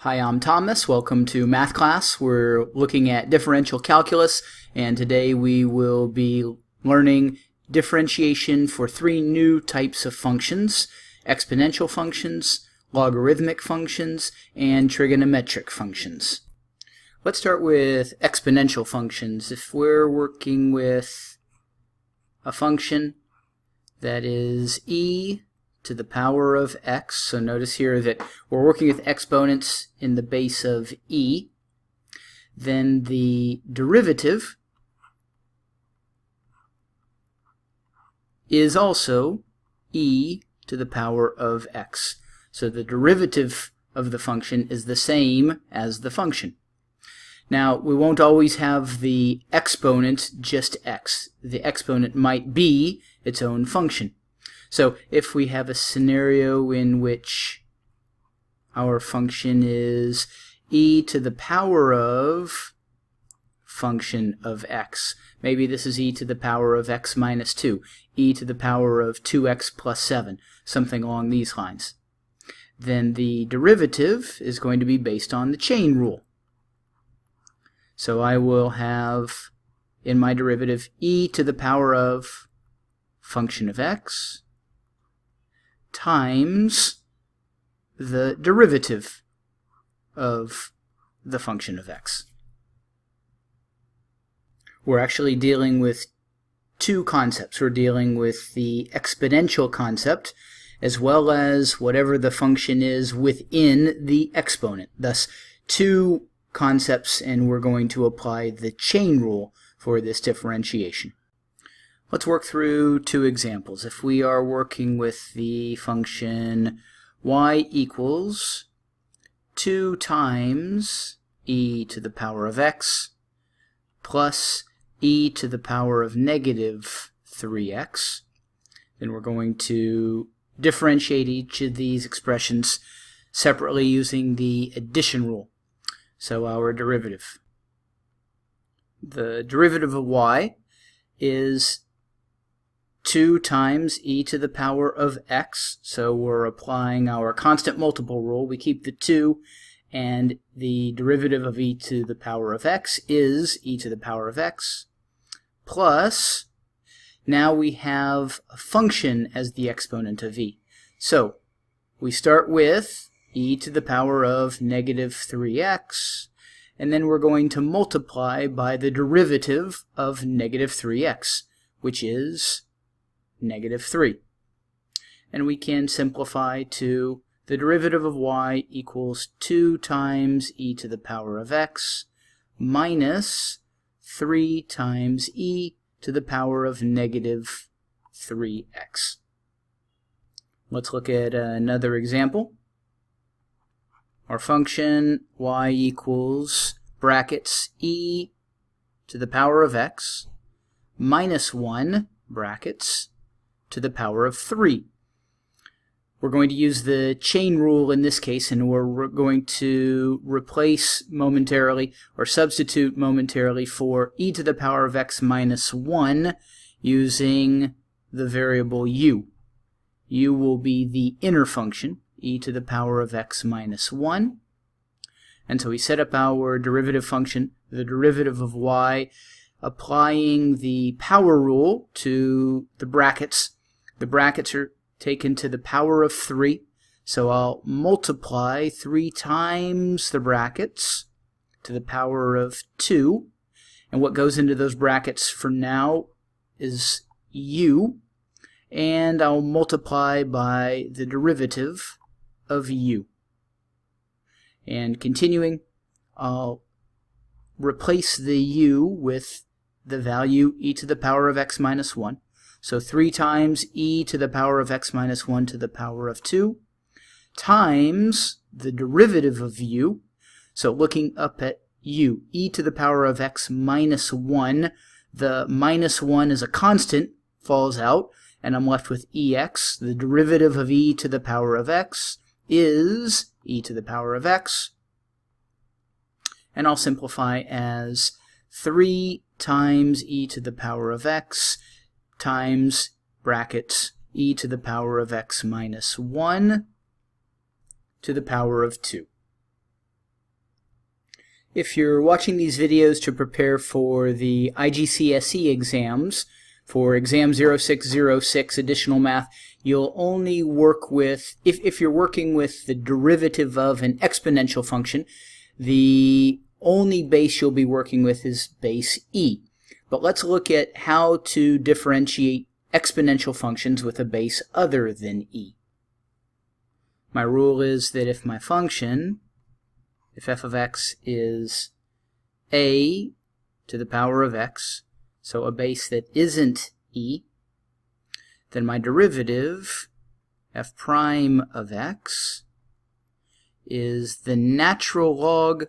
Hi, I'm Thomas. Welcome to math class. We're looking at differential calculus, and today we will be learning differentiation for three new types of functions: exponential functions, logarithmic functions, and trigonometric functions. Let's start with exponential functions. If we're working with a function that is e to the power of x, so notice here that we're working with exponents in the base of e, then the derivative is also e to the power of x. So the derivative of the function is the same as the function. Now, we won't always have the exponent just x. The exponent might be its own function. So if we have a scenario in which our function is e to the power of function of x, maybe this is e to the power of x minus 2, e to the power of 2x plus 7, something along these lines, then the derivative is going to be based on the chain rule. So I will have in my derivative e to the power of function of x times the derivative of the function of x. We're actually dealing with two concepts. We're dealing with the exponential concept as well as whatever the function is within the exponent. Thus, two concepts, and we're going to apply the chain rule for this differentiation. Let's work through two examples. If we are working with the function y equals 2 times e to the power of x plus e to the power of negative 3x, then we're going to differentiate each of these expressions separately using the addition rule. So our derivative. The derivative of y is 2 times e to the power of x, so we're applying our constant multiple rule. We keep the 2, and the derivative of e to the power of x is e to the power of x, plus, now we have a function as the exponent of e. So, we start with e to the power of negative 3x, and then we're going to multiply by the derivative of negative 3x, which is negative 3. And we can simplify to the derivative of y equals 2 times e to the power of x minus 3 times e to the power of negative 3x. Let's look at another example. Our function y equals brackets e to the power of x minus 1 brackets to the power of 3. We're going to use the chain rule in this case, and we're going to replace momentarily or substitute momentarily for e to the power of x minus 1 using the variable u. U will be the inner function, e to the power of x minus 1. And so we set up our derivative function, the derivative of y, applying the power rule to the brackets. The brackets are taken to the power of 3, so I'll multiply 3 times the brackets to the power of 2, and what goes into those brackets for now is u, and I'll multiply by the derivative of u. And continuing, I'll replace the u with the value e to the power of x minus 1. So 3 times e to the power of x minus 1 to the power of 2 times the derivative of u. So looking up at u, e to the power of x minus 1, the minus 1 is a constant, falls out, and I'm left with ex. The derivative of e to the power of x is e to the power of x. And I'll simplify as 3 times e to the power of x times brackets e to the power of x minus 1 to the power of 2. If you're watching these videos to prepare for the IGCSE exams, for exam 0606 additional math, you'll only work with, if you're working with the derivative of an exponential function, the only base you'll be working with is base e. But let's look at how to differentiate exponential functions with a base other than e. My rule is that if my function, if f of x is a to the power of x, so a base that isn't e, then my derivative, f prime of x, is the natural log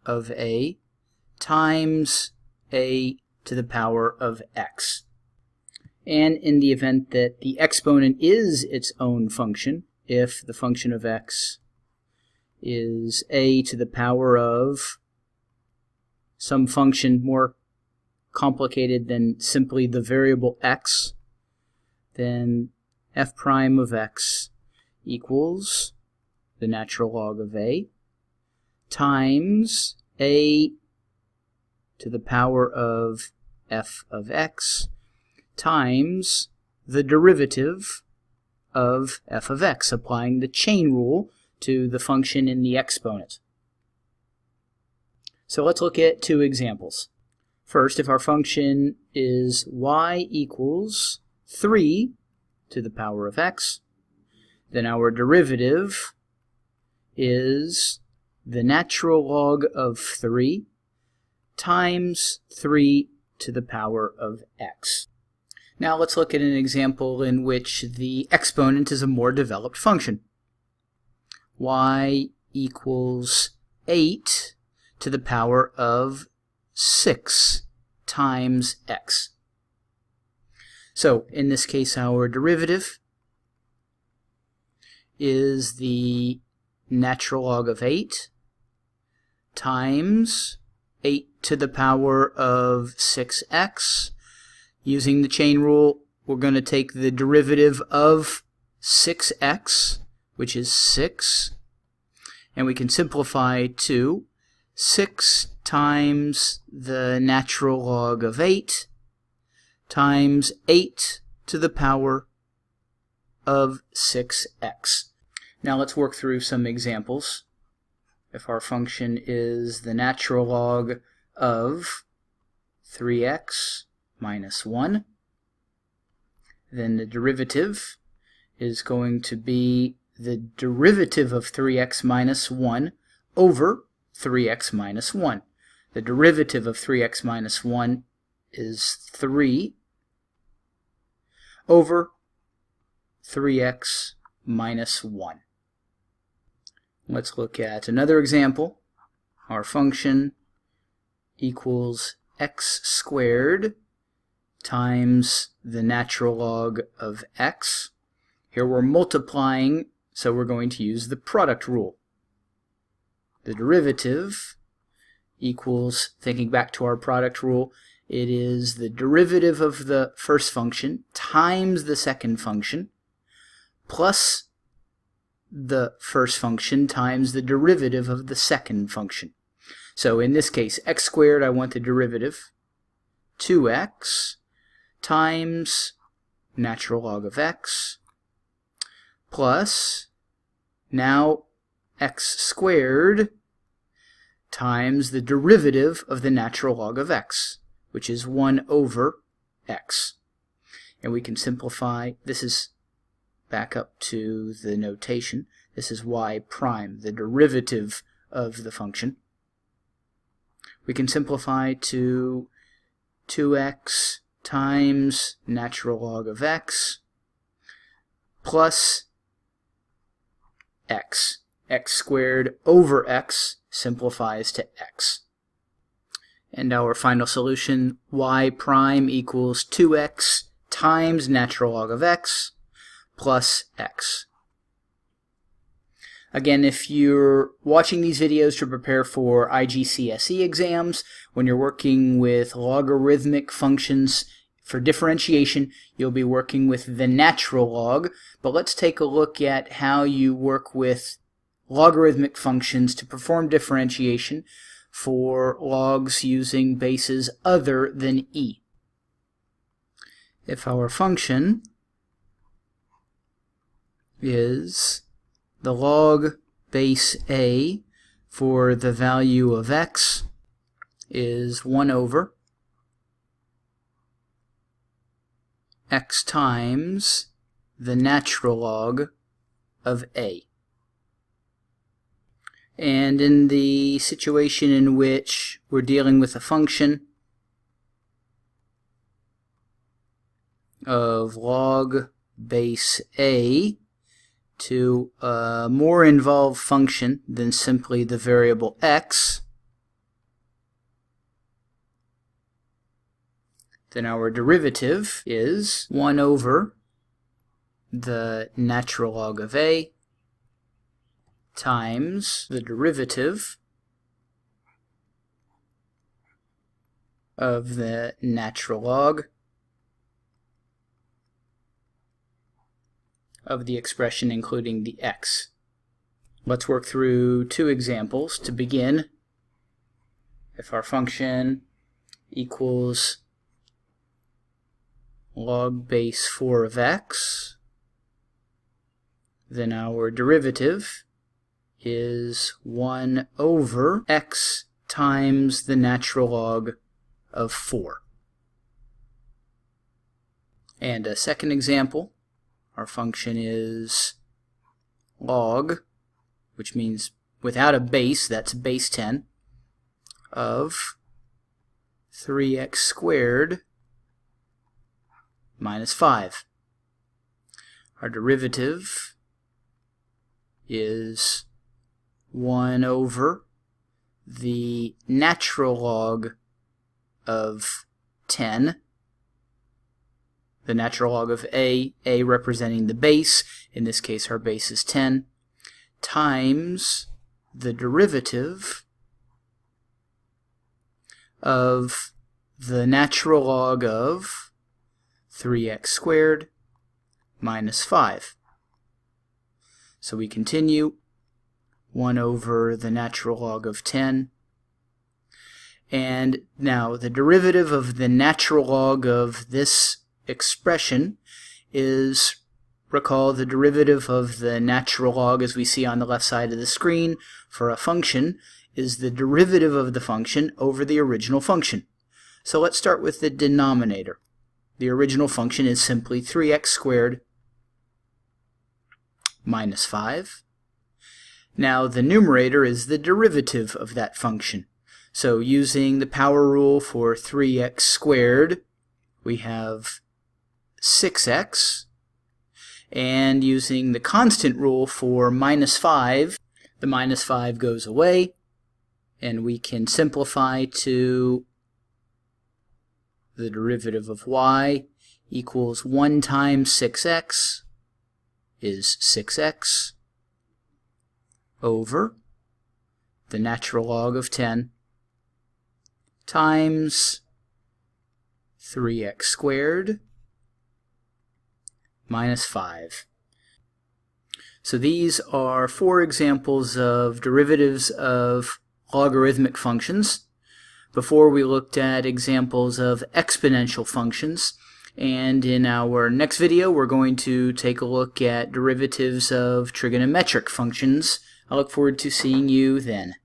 of a times a to the power of x. And in the event that the exponent is its own function, if the function of x is a to the power of some function more complicated than simply the variable x, then f prime of x equals the natural log of a times a to the power of f of x times the derivative of f of x, applying the chain rule to the function in the exponent. So let's look at two examples. First, if our function is y equals 3 to the power of x, then our derivative is the natural log of 3 times 3 to the power of x. Now let's look at an example in which the exponent is a more developed function. Y equals 8 to the power of 6 times x. So in this case, our derivative is the natural log of 8 times 8 to the power of 6x. Using the chain rule, we're going to take the derivative of 6x, which is 6, and we can simplify to 6 times the natural log of 8 times 8 to the power of 6x. Now let's work through some examples. If our function is the natural log of 3x minus 1, then the derivative is going to be the derivative of 3x minus 1 over 3x minus 1. The derivative of 3x minus 1 is 3 over 3x minus 1. Let's look at another example. Our function equals x squared times the natural log of x. Here we're multiplying, so we're going to use the product rule. The derivative equals, thinking back to our product rule, it is the derivative of the first function times the second function plus the first function times the derivative of the second function. So in this case, x squared, I want the derivative, 2x times natural log of x plus, now x squared times the derivative of the natural log of x, which is 1 over x. And we can simplify, this is back up to the notation, this is y prime, the derivative of the function. We can simplify to 2x times natural log of x plus x. X squared over x simplifies to x. And our final solution, y prime equals 2x times natural log of x plus x. Again, if you're watching these videos to prepare for IGCSE exams, when you're working with logarithmic functions for differentiation, you'll be working with the natural log. But let's take a look at how you work with logarithmic functions to perform differentiation for logs using bases other than e. If our function is the log base a for the value of x is 1 over x times the natural log of a. And in the situation in which we're dealing with a function of log base a to a more involved function than simply the variable x, then our derivative is 1 over the natural log of a times the derivative of the natural log of the expression including the x. Let's work through two examples. To begin, if our function equals log base 4 of x, then our derivative is 1 over x times the natural log of 4. And a second example, our function is log, which means without a base, that's base 10, of 3x squared minus 5. Our derivative is 1 over the natural log of 10, the natural log of a representing the base, in this case our base is 10, times the derivative of the natural log of 3x squared minus 5. So we continue, 1 over the natural log of 10. And now the derivative of the natural log of this expression is, recall, the derivative of the natural log, as we see on the left side of the screen for a function, is the derivative of the function over the original function. So let's start with the denominator. The original function is simply 3x squared minus 5. Now the numerator is the derivative of that function. So using the power rule for 3x squared, we have 6x. And using the constant rule for minus 5, the minus 5 goes away, and we can simplify to the derivative of y equals 1 times 6x is 6x over the natural log of 10 times 3x squared minus 5. So these are 4 examples of derivatives of logarithmic functions. Before we looked at examples of exponential functions, and in our next video we're going to take a look at derivatives of trigonometric functions. I look forward to seeing you then.